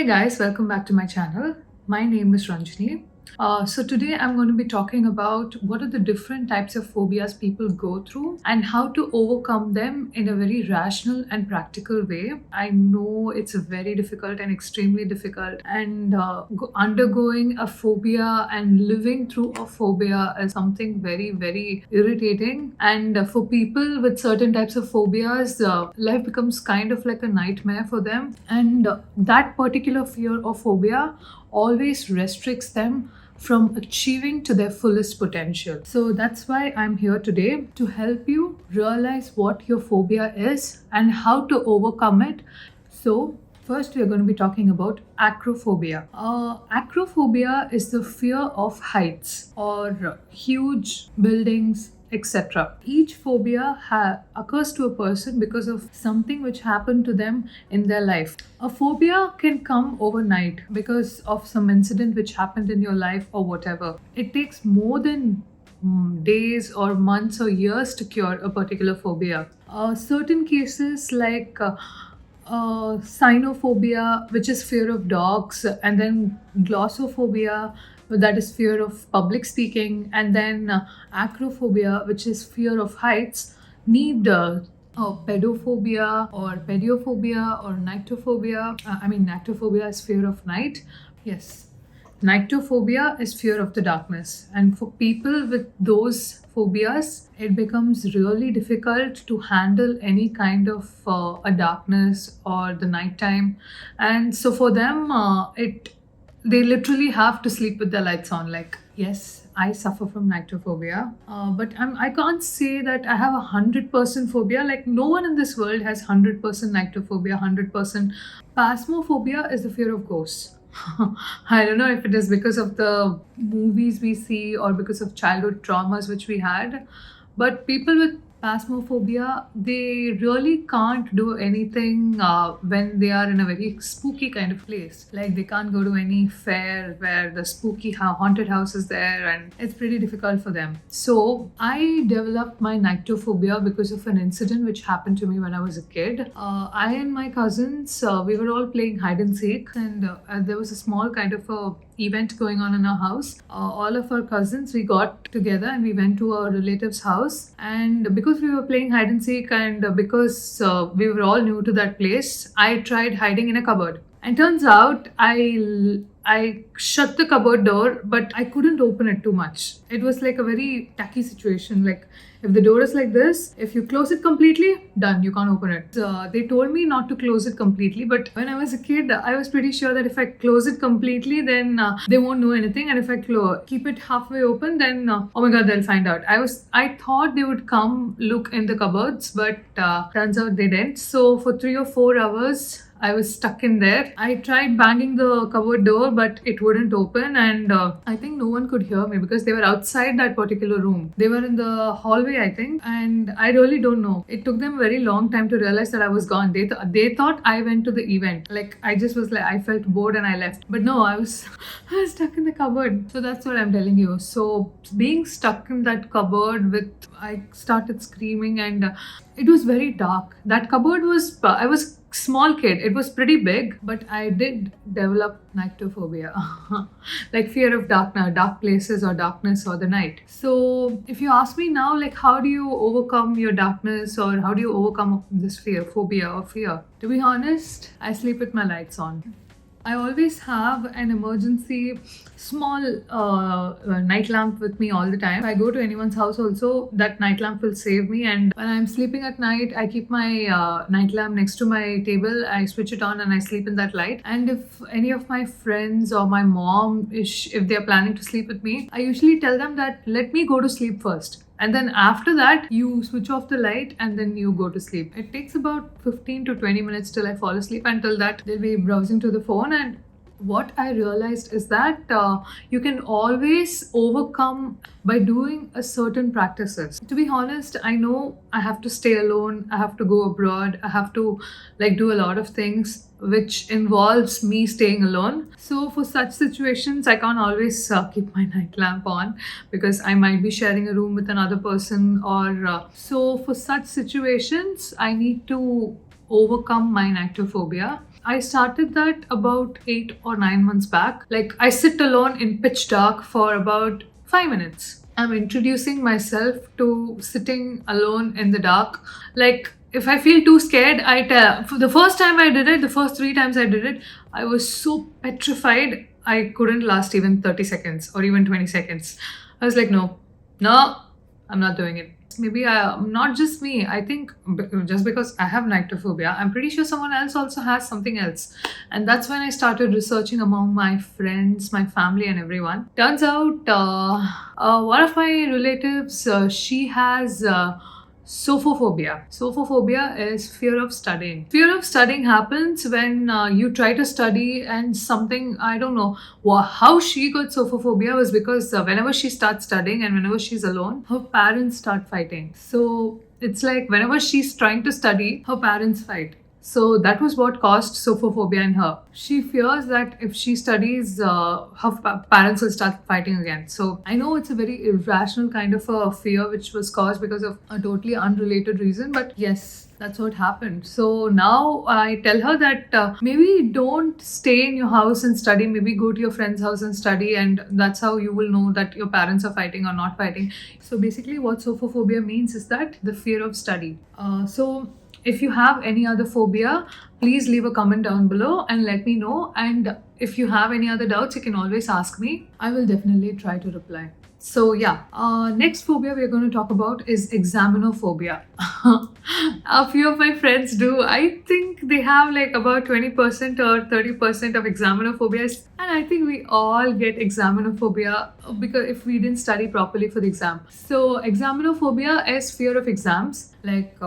Hey guys, welcome back to my channel. My name is Ranjini. So today I'm going to be talking about what are the different types of phobias people go through and how to overcome them in a very rational and practical way. I know it's very difficult and extremely difficult, and undergoing a phobia and living through a phobia is something very irritating. And for people with certain types of phobias, life becomes kind of like a nightmare for them, and that particular fear or phobia always restricts them from achieving to their fullest potential. So that's why I'm here today to help you realize what your phobia is and how to overcome it. So first, we are going to be talking about acrophobia. Acrophobia is the fear of heights or huge buildings, etc. Each phobia occurs to a person because of something which happened to them in their life. A phobia can come overnight because of some incident which happened in your life or whatever. It takes more than days or months or years to cure a particular phobia. Certain cases like Cynophobia, which is fear of dogs, and then glossophobia, that is fear of public speaking, and then acrophobia, which is fear of heights, need pedophobia or pediophobia or nyctophobia. Nyctophobia is fear of night. Yes. Nyctophobia is fear of the darkness. And for people with those phobias, it becomes really difficult to handle any kind of a darkness or the nighttime. And so for them, they literally have to sleep with the lights on. Like, yes, I suffer from nyctophobia, but I can't say that I have 100% phobia. Like, no one in this world has 100% nyctophobia, 100%. Phasmophobia is the fear of ghosts. I don't know if it is because of the movies we see or because of childhood traumas which we had, but people with Phasmophobia, they really can't do anything when they are in a very spooky kind of place. Like, they can't go to any fair where the spooky haunted house is there, and it's pretty difficult for them. So I developed my nyctophobia because of an incident which happened to me when I was a kid. I and my cousins, we were all playing hide and seek, and there was a small kind of a event going on in our house. All of our cousins, we got together and we went to our relative's house, and because we were playing hide and seek and because we were all new to that place, I tried hiding in a cupboard, and turns out I shut the cupboard door, but I couldn't open it too much. It was like a very tacky situation. Like, if the door is like this, if you close it completely, done, you can't open it. They told me not to close it completely, but when I was a kid, I was pretty sure that if I close it completely, then they won't know anything, and if I keep it halfway open, then oh my god, they'll find out. I thought they would come look in the cupboards, but turns out they didn't. So for 3 or 4 hours, I was stuck in there. I tried banging the cupboard door, but it wouldn't open, and I think no one could hear me because they were outside that particular room. They were in the hallway, I think, and I really don't know. It took them a very long time to realize that I was gone. They thought I went to the event. Like, I just was like, I felt bored and I left. But no, I was stuck in the cupboard. So that's what I'm telling you. So being stuck in that cupboard I started screaming, and it was very dark. That cupboard was, I was small kid, it was pretty big, but I did develop nyctophobia. Like, fear of dark places or darkness or the night. So if you ask me now, like, how do you overcome your darkness, or how do you overcome this phobia or fear? To be honest, I sleep with my lights on. I always have an emergency small night lamp with me all the time. If I go to anyone's house also, that night lamp will save me. And when I'm sleeping at night, I keep my night lamp next to my table. I switch it on and I sleep in that light. And if any of my friends or my mom, if they're planning to sleep with me, I usually tell them that let me go to sleep first. And then after that, you switch off the light and then you go to sleep. It takes about 15 to 20 minutes till I fall asleep. Until that, they'll be browsing to the phone. And what I realized is that you can always overcome by doing a certain practices. To be honest, I know I have to stay alone, I have to go abroad, I have to do a lot of things which involves me staying alone. So for such situations, I can't always keep my night lamp on because I might be sharing a room with another person, or so for such situations, I need to overcome my nyctophobia. I started that about 8 or 9 months back. Like, I sit alone in pitch dark for about 5 minutes. I'm introducing myself to sitting alone in the dark. Like, if I feel too scared, I tell. For the first time I did it, the first 3 times I did it, I was so petrified. I couldn't last even 30 seconds or even 20 seconds. I was like, no, no, I'm not doing it. Maybe not just me. I think just because I have nyctophobia, I'm pretty sure someone else also has something else. And that's when I started researching among my friends, my family, and everyone. Turns out one of my relatives, she has Sophophobia. Sophophobia is fear of studying. Fear of studying happens when you try to study and something, I don't know how she got Sophophobia was because whenever she starts studying and whenever she's alone, her parents start fighting. So it's like whenever she's trying to study, her parents fight. So that was what caused Sophophobia in her. She fears that if she studies, her parents will start fighting again. So I know it's a very irrational kind of a fear which was caused because of a totally unrelated reason, but yes, that's what happened. So now I tell her that maybe don't stay in your house and study, maybe go to your friend's house and study, and that's how you will know that your parents are fighting or not fighting. So basically, what Sophophobia means is that the fear of study. So if you have any other phobia, please leave a comment down below and let me know. And if you have any other doubts, you can always ask me. I will definitely try to reply. So yeah, next phobia we're going to talk about is examinophobia. A few of my friends do. I think they have like about 20% or 30% of examinophobias, and I think we all get examinophobia because if we didn't study properly for the exam. So examinophobia is fear of exams, like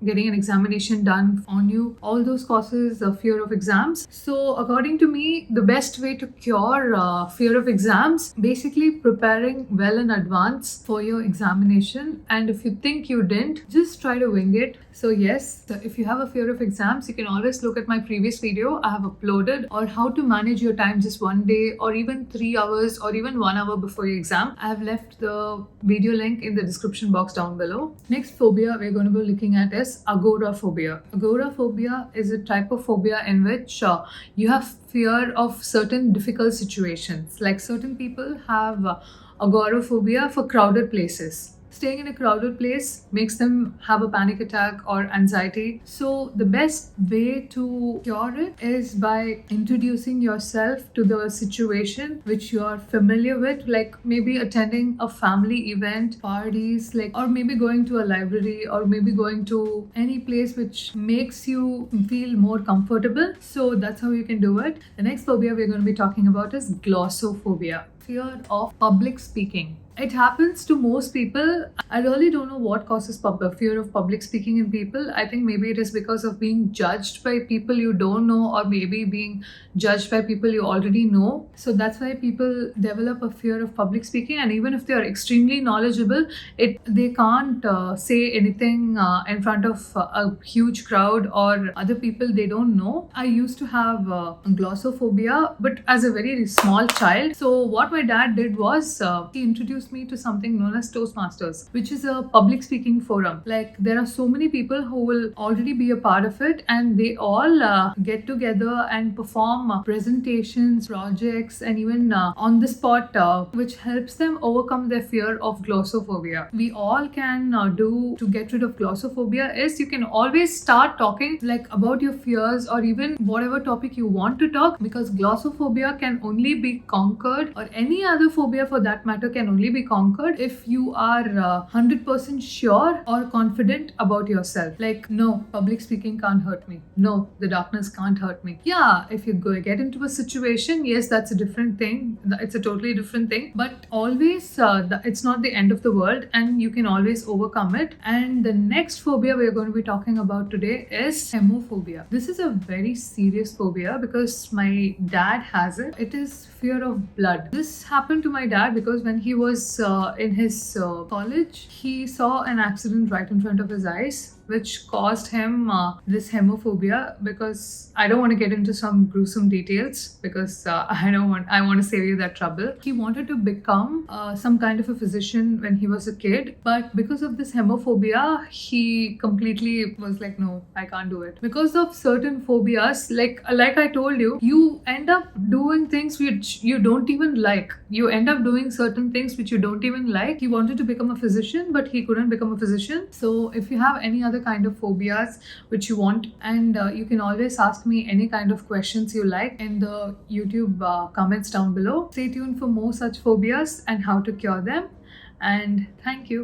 getting an examination done on you. All those causes a fear of exams. So according to me, the best way to cure fear of exams, basically preparing well in advance for your examination. And if you think you didn't, just try to wing it. So yes, if you have a fear of exams, you can always look at my previous video I have uploaded, or how to manage your time just one day or even 3 hours or even 1 hour before your exam. I have left the video link in the description box down below. Next phobia we're going to be looking at is agoraphobia. Agoraphobia is a type of phobia in which you have fear of certain difficult situations. Like certain people have agoraphobia for crowded places. Staying in a crowded place makes them have a panic attack or anxiety. So the best way to cure it is by introducing yourself to the situation which you are familiar with, like maybe attending a family event, parties, like, or maybe going to a library, or maybe going to any place which makes you feel more comfortable. So that's how you can do it. The next phobia we're going to be talking about is glossophobia, fear of public speaking. It happens to most people. I really don't know what causes fear of public speaking in people. I think maybe it is because of being judged by people you don't know, or maybe being judged by people you already know. So that's why people develop a fear of public speaking. And even if they are extremely knowledgeable, they can't say anything in front of a huge crowd or other people they don't know. I used to have glossophobia, but as a very small child. So what my dad did was he introduced me to something known as Toastmasters, which is a public speaking forum. Like, there are so many people who will already be a part of it, and they all get together and perform presentations, projects, and even on the spot, which helps them overcome their fear of glossophobia. We all can do to get rid of glossophobia is you can always start talking like about your fears or even whatever topic you want to talk, because glossophobia can only be conquered, or any other phobia for that matter can only be conquered if you are 100% sure or confident about yourself. Like, no, public speaking can't hurt me. No, the darkness can't hurt me. Yeah, if you get into a situation, yes, that's a different thing. It's a totally different thing. But always, it's not the end of the world, and you can always overcome it. And the next phobia we're going to be talking about today is hemophobia. This is a very serious phobia because my dad has it. It is fear of blood. This happened to my dad because when he was in his college, he saw an accident right in front of his eyes. which caused him this hemophobia. Because I don't want to get into some gruesome details, because I want to save you that trouble. He wanted to become some kind of a physician when he was a kid, but because of this hemophobia, he completely was like, no, I can't do it. Because of certain phobias, like I told you, you end up doing things which you don't even like. You end up doing certain things which you don't even like. He wanted to become a physician, but he couldn't become a physician. So if you have any other kind of phobias which you want, and you can always ask me any kind of questions you like in the YouTube comments down below. Stay tuned for more such phobias and how to cure them. And thank you.